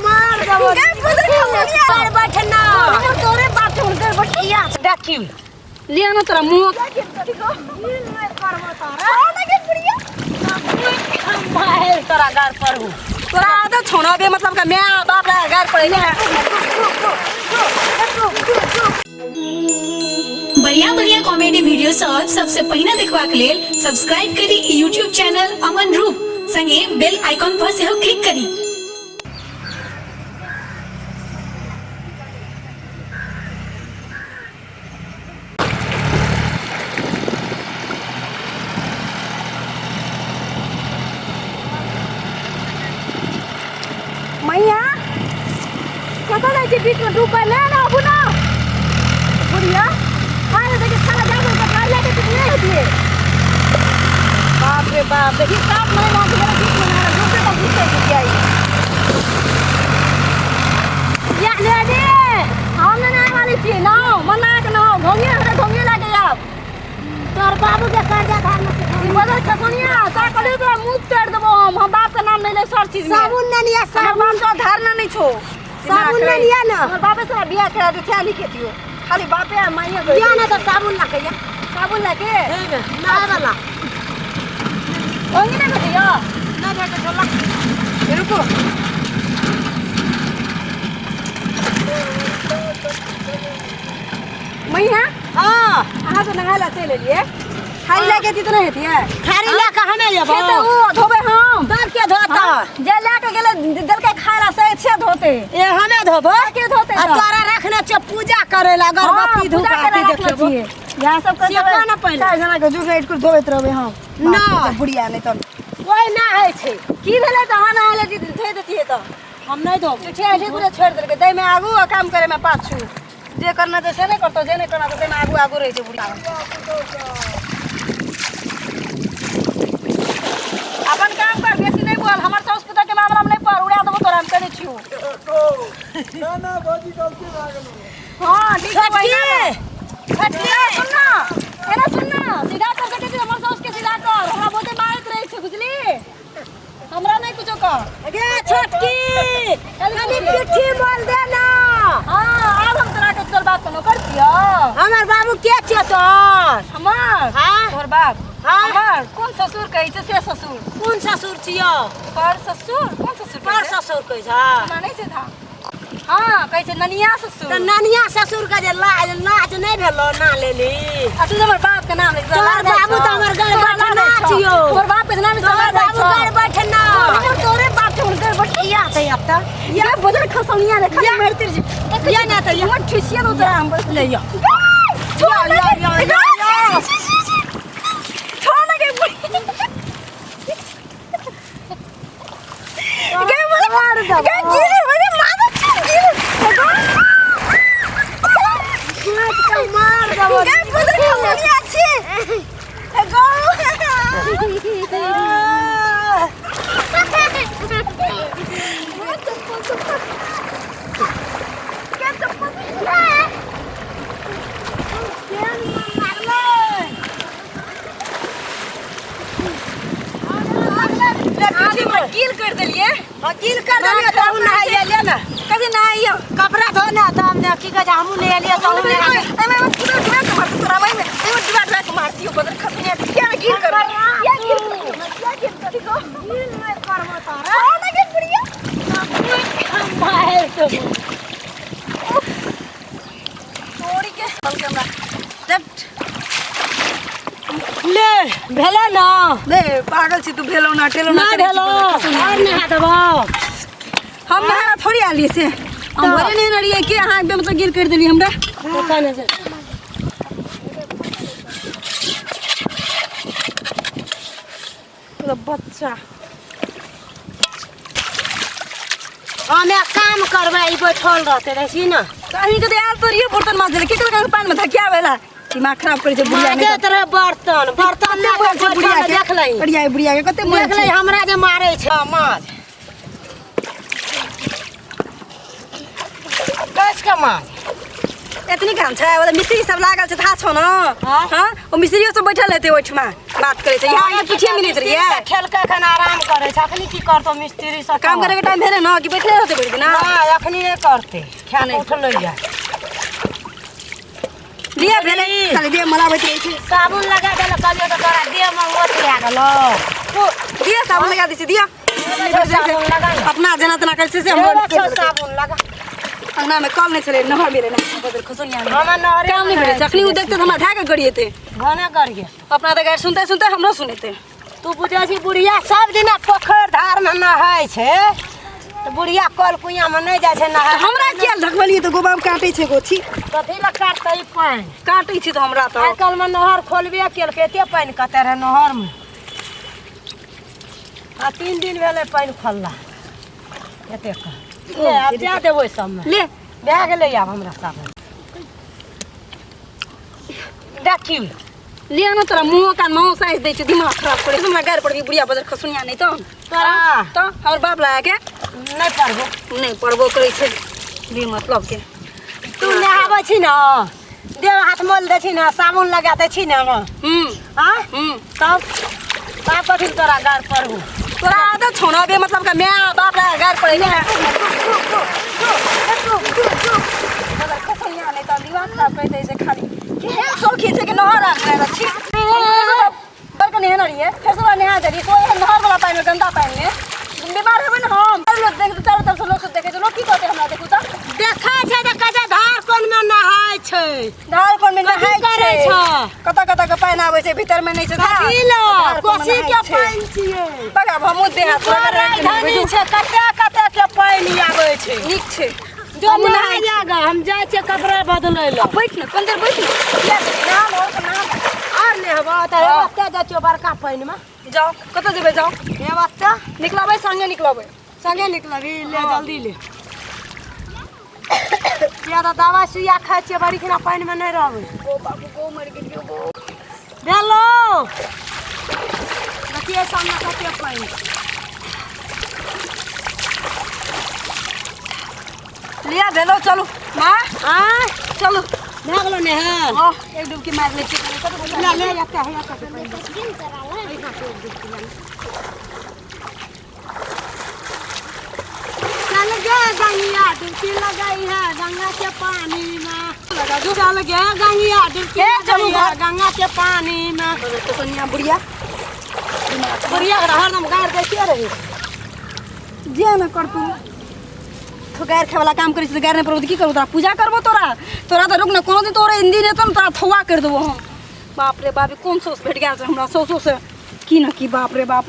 मार दबो के बुझे खसनिया बैठना तोरे बात उनकर बटिया देखी ले ना तोरा मुंह में करबो तारा लगे बुढ़िया मार तोरा घर पर हूं तोरा आदत छोड़ा बे मतलब का मैं बाप रे घर पर बढ़िया बढ़िया कॉमेडी वीडियो सबसे पहिने देखबाक लेल सब्सक्राइब करी YouTube चैनल अमन रूप संगे बेल आइकॉन पर सेहो क्लिक करी। मैया कता जाय छी बीच में डूब ले ना बुना बुढ़िया हाय देखि साला जाबो के खाई लेके कितने होती बाप रे बाप देखि साफ नहीं ना के बीच में ना डूबे तो घुसे की आई या ले दे हम ना आने वाली छी ना मना के ना ढोंगे लागे आप तोर बाबू के कर जा धान में बदल खसनिया ता कले तो मुंह तोड़ देबो हम बाप का नाम नहीं ले सर चीज में साबुन नहीं लिया साबुन तो धारना नहीं छो साबुन नहीं लिया ना हमर बाप से बियाह करा दे क्या लिखे दियो खाली बापे आ माईया गई लिया ना तो साबुन ला के साबुन ला के ना वाला ओंगी ना दियो ना भेट चला रुको मैया हां आहा तो नहाला चले लिए खाली लेके ती तो नहीं हेती है खाली ला के हमें लेबो तो धोबे हम दाब के धोता जे लेके गेले दिल के खाला से छे धोते ए हमें धोबो के धोते आ तोरा रखने छ पूजा करे ला अगरबत्ती धूप आती देखबो यहां सब कर से ना पहले चार जना के जुट रेट कर धोबत रहबे हम ना बुढ़िया नहीं तो कोई ना है छे की भेले तो हां ना ले धे देती है तो हम नहीं धोब ठीक है ऐसे पूरा छोड़ देके दे में आगू काम करे में पाछू जे करना जैसे नहीं करतो जे नहीं करना तो दे में आगू रही छे बुढ़िया अपन काम कर बेसी नहीं बोल हमर साउस पुता के मामला में नहीं पर उड़ा देबो तोरा हम कने छियो ना ना बाजी गलती भ गेलो हां ठीक है भाई छटके सुनना सीधा कर के हमर साउस के सीधा कर हमरा बोते मारत रही छे बुझली हमरा नहीं कुछो कर अगे छटकी खाली पिठी बोल दे ना हां अब हम तोरा के तोर बाप कनो करतियो हमर बाबू के छे तोर हमर हां तोर बाप हां कौन ससुर कहै छै से ससुर कौन ससुर छियो पर ससुर कौन ससुर पर ससुर कहै छै हमरा नहीं छै था हां कहै छै ननिया ससुर त ननिया ससुर का जे लाज नहीं भेलो ना लेली आ तू हमर बाप के नाम ले तोर बाबू त हमर घर बैठना छियो तोर बाप के नाम तोर बाबू घर बैठना तोरे बाप के उनकर बटिया छै अब त ये बदल खसनिया ले खाली मारते जी या ना त हमर ठुसिया तो तोरा हम बस ले या मार दबो के बुझे खसनिया छी गो कील कर देलिए कील कर देलिए तो हम नहाइए ले ना कभी नहाइए कपड़ा धोना तो हमने की कहा हम ले लिए तो हमने मैं पूरा ढोया के मार तोरा भाई में मैं डिबा के मारती हूं बदल खसने क्या कील कर क्या कील कर देखो कील में करबो तारा लगे बुढ़िया मार तो थोड़ी के चल कैमरा जट ले भेला ना दे पागल छी तू भेलो ना टेलो ना भेलो और नहा देबो हम नहा थोड़ी आली से हम भरे नहीं नड़िए के हां एकदम तो गिर कर देली हमरा पता नहीं चल तो बच्चा हमें काम करवाई बैठल रहते रही ना कहीं के यार तो ये बर्तन माज ले के पानी में धकिया वेला दिमाग खराब कर जे बुढ़िया ने तेरे बर्तन ना बोल जे बुढ़िया के देख लई बुढ़िया के कते देख लई हमरा जे मारे छ माछ कस का माछ एतनी काम छै ओ मिस्त्री सब लागल छै था छौ न हां ओ मिस्त्रियो सब बैठल हेतै ओठमा बात करे छै यहां के पीछे मिलत रहिए खेल के एखन आराम करे छै अखनी की करतो मिस्त्री सब काम करे के टाइम भेले न कि बैठले रहते बैठ ना अखनी नहीं करते खाना उठ ले जा लिया भेले खाली दे मला बैठे छै साबुन लगा देला कहलियो तो तोरा देह में मोच ला गेलो तो दिया साबुन लगा दी दिया साबुन लगा अपना जना तना कर से हम साबुन लगा अंगना में कम नहीं चले नहर मिले ना बदल खसनिया में हम नहर काम नहीं भेले चखनी उ देखते हमरा धा के गड़िएते घने करिए अपना तो गाय सुनते सुनते हमरो सुनते तू बुझे छी बुढ़िया सब दिन पोखर धार में नहाय छै तो बुढ़िया कल कुइया में नहीं जाय छै नहाय हमरा किया ढकवलिए तो गोबाम काटे छै गोछी कथी ला काटतै पानी काटे छी तो हमरा तो आजकल में नहर खोलबे केलकै एते पानी कते रहे नहर में आ 3 दिन भेले पानी खोलला एते का ले अब जा देबो सब में ले भए गेलै आब हमरा साबुन देखियो लिया ना तोरा मुंह का मुंह साइज दे छै दिमाग खराब करे हमरा गार पड़बी बुढ़िया बजर खसुनिया नहीं तो तोरा तो हमर बाप लाया के नहीं पड़बो नहीं पड़बो करे छै भी मतलब के तू नहाबै छी न देह हाथ मोल दे छी न साबुन लगा दे छी न हां तब कथी तोरा गार पड़बो तोरा आदत छोना बे मतलब का मैं बाप लाया गार पड़े ना बजर खसुनिया नहीं तो दिमाग खराब कर दे छै खाली के शौकी छै के नहर आ रहा छी बड़का नहीं ना रही है फिर से नहा दे रही तो नहर वाला पानी में गंदा पानी में बीमार हेबे न हम लोग देख चारों तरफ से लोग सब देखे लोग की कहते हमरा देखू त देखै छै त कजे धार कोन में नहाय छै धार कोन में नहाय करे छै छ कता कता के पानी आवे छै भीतर में नहीं छै कथी लो कोसी के पानी छियै बगा भमु देह धनी छै कते कते के पानी आवे छै नीक छै जो नहाय जागा हम जाय छै कपड़ा बदलै ल बैठ न कंदर बैठ नाम और नाम और ले हवा त ओते जा छियो बड़का पानी में जाओ कत जेबे जाओ हे बच्चा निकलबै संगे निकलबी ले जल्दी ले ज्यादा दवा सुइया खाय छियै बड़ी खना पानी में नहीं रहबै ओ बाबू गो मर गेलियो गो भेलो देखिए सामने कते पानी लिया भेलो चलो मां हां चलो भागलो ने है हां एक डुबकी मार ले छी ले ले जाता है चल गया गंगा डुबकी लगाई है गंगा के पानी में लगा दो चल गया गंगा डुबकी लगाई है गंगा के पानी में तो कन्या बुढ़िया बुढ़िया हर हम गार देखे रही जे न कर तू तो गैर खाए वाला काम करी गैर नहीं पर की करू तोरा पूजा करबो तोरा तो रुक न कोनो दिन तोरा हिंदी ने तो तोरा थवा कर देबो हम बाप रे बाप कौन सोच भेट गया हमरा सोचो से की न की बाप रे बाप